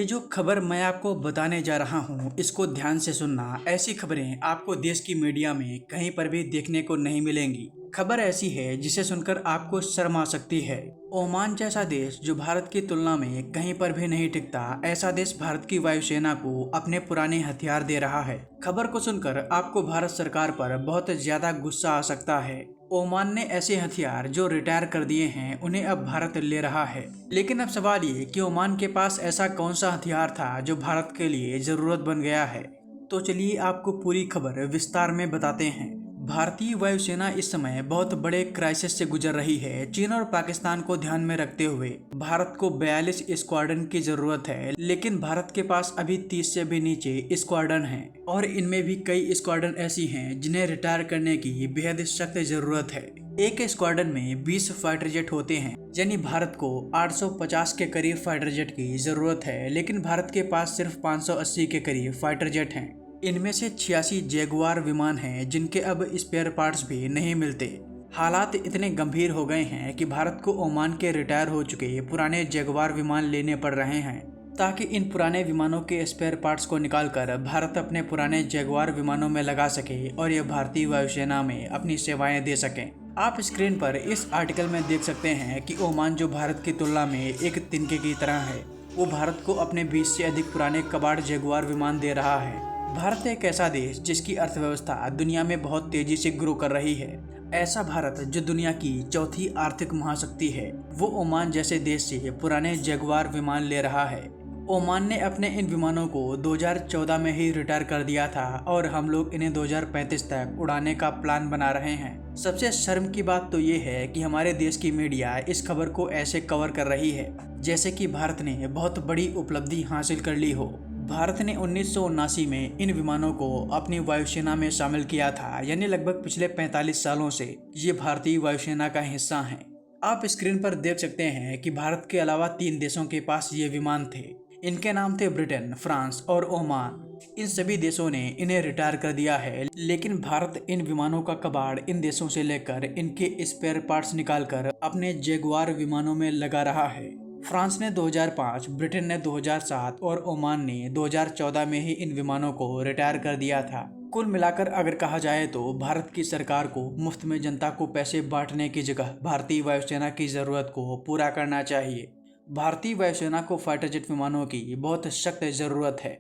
जो खबर मैं आपको बताने जा रहा हूँ इसको ध्यान से सुनना। ऐसी खबरें आपको देश की मीडिया में कहीं पर भी देखने को नहीं मिलेंगी। खबर ऐसी है जिसे सुनकर आपको शर्म आ सकती है। ओमान जैसा देश जो भारत की तुलना में कहीं पर भी नहीं टिकता, ऐसा देश भारत की वायुसेना को अपने पुराने हथियार दे रहा है। खबर को सुनकर आपको भारत सरकार पर बहुत ज्यादा गुस्सा आ सकता है। ओमान ने ऐसे हथियार जो रिटायर कर दिए हैं उन्हें अब भारत ले रहा है। लेकिन अब सवाल ये कि ओमान के पास ऐसा कौन सा हथियार था जो भारत के लिए जरूरत बन गया है। तो चलिए आपको पूरी खबर विस्तार में बताते हैं। भारतीय वायुसेना इस समय बहुत बड़े क्राइसिस से गुजर रही है। चीन और पाकिस्तान को ध्यान में रखते हुए भारत को 42 स्क्वाड्रन की जरूरत है, लेकिन भारत के पास अभी 30 से भी नीचे स्क्वाड्रन हैं और इनमें भी कई स्क्वाड्रन ऐसी हैं जिन्हें रिटायर करने की बेहद सख्त जरूरत है। एक स्क्वाड्रन में 20 फाइटर जेट होते हैं, यानी भारत को 850 के करीब फाइटर जेट की जरूरत है, लेकिन भारत के पास सिर्फ 580 के करीब फाइटर जेट हैं। इनमें से 86 जैगुआर विमान हैं जिनके अब स्पेयर पार्ट्स भी नहीं मिलते। हालात इतने गंभीर हो गए हैं कि भारत को ओमान के रिटायर हो चुके पुराने जैगुआर विमान लेने पड़ रहे हैं ताकि इन पुराने विमानों के स्पेयर पार्ट्स को निकालकर भारत अपने पुराने जैगुआर विमानों में लगा सके और यह भारतीय वायुसेना में अपनी सेवाएं दे सकें। आप स्क्रीन पर इस आर्टिकल में देख सकते हैं कि ओमान जो भारत की तुलना में एक तिनके की तरह है, वो भारत को अपने 20 से अधिक पुराने कबाड़ जैगुआर विमान दे रहा है। भारत एक ऐसा देश जिसकी अर्थव्यवस्था दुनिया में बहुत तेजी से ग्रो कर रही है। ऐसा भारत जो दुनिया की चौथी आर्थिक महाशक्ति है, वो ओमान जैसे देश से पुराने जैगुआर विमान ले रहा है। ओमान ने अपने इन विमानों को 2014 में ही रिटायर कर दिया था और हम लोग इन्हें 2035 तक उड़ाने का प्लान बना रहे हैं। सबसे शर्म की बात तो ये है कि हमारे देश की मीडिया इस खबर को ऐसे कवर कर रही है जैसे कि भारत ने बहुत बड़ी उपलब्धि हासिल कर ली हो। भारत ने 1979 में इन विमानों को अपनी वायुसेना में शामिल किया था, यानी लगभग पिछले 45 सालों से ये भारतीय वायुसेना का हिस्सा हैं। आप स्क्रीन पर देख सकते हैं कि भारत के अलावा 3 देशों के पास ये विमान थे। इनके नाम थे ब्रिटेन, फ्रांस और ओमान। इन सभी देशों ने इन्हें रिटायर कर दिया है, लेकिन भारत इन विमानों का कबाड़ इन देशों से लेकर इनके स्पेयर पार्ट्स निकालकर अपने जैगुआर विमानों में लगा रहा है। फ्रांस ने 2005, ब्रिटेन ने 2007 और ओमान ने 2014 में ही इन विमानों को रिटायर कर दिया था। कुल मिलाकर अगर कहा जाए तो भारत की सरकार को मुफ्त में जनता को पैसे बांटने की जगह भारतीय वायुसेना की जरूरत को पूरा करना चाहिए। भारतीय वायुसेना को फाइटर जेट विमानों की बहुत सख्त जरूरत है।